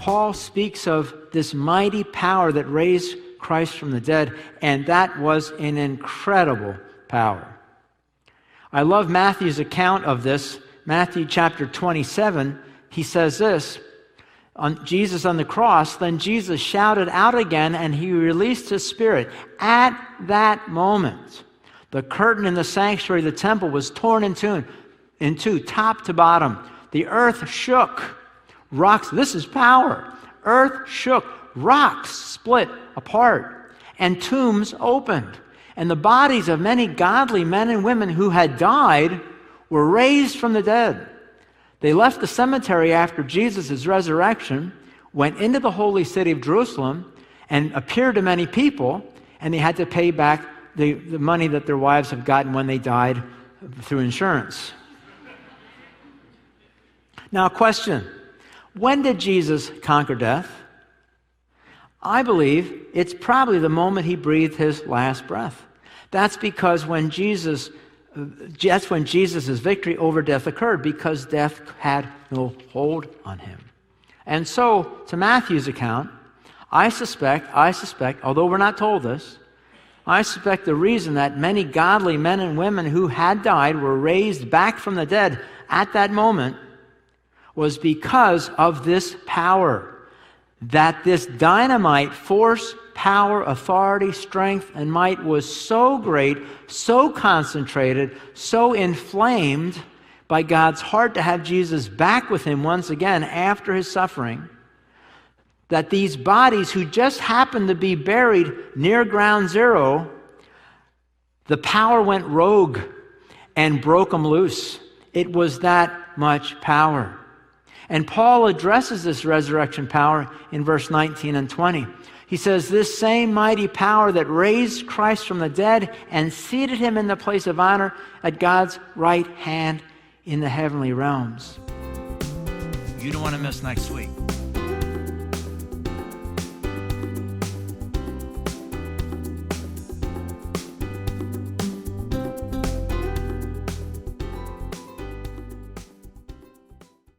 Paul speaks of this mighty power that raised Christ from the dead, and that was an incredible power. I love Matthew's account of this. Matthew chapter 27, he says this, on Jesus on the cross, then Jesus shouted out again and he released his spirit. At that moment, the curtain in the sanctuary of the temple was torn in two, top to bottom. The earth shook. Rocks, this is power. Earth shook. Rocks split apart. And tombs opened. And the bodies of many godly men and women who had died were raised from the dead. They left the cemetery after Jesus' resurrection, went into the holy city of Jerusalem, and appeared to many people, and they had to pay back the money that their wives had gotten when they died through insurance. Now, question. When did Jesus conquer death? I believe it's probably the moment he breathed his last breath. That's because that's when Jesus' victory over death occurred, because death had no hold on him. And so, to Matthew's account, I suspect, although we're not told this, I suspect the reason that many godly men and women who had died were raised back from the dead at that moment was because of this power. That this dynamite force, power, authority, strength, and might was so great, so concentrated, so inflamed by God's heart to have Jesus back with him once again after his suffering, that these bodies who just happened to be buried near ground zero, the power went rogue and broke them loose. It was that much power. And Paul addresses this resurrection power in verse 19 and 20. He says, this same mighty power that raised Christ from the dead and seated him in the place of honor at God's right hand in the heavenly realms. You don't want to miss next week.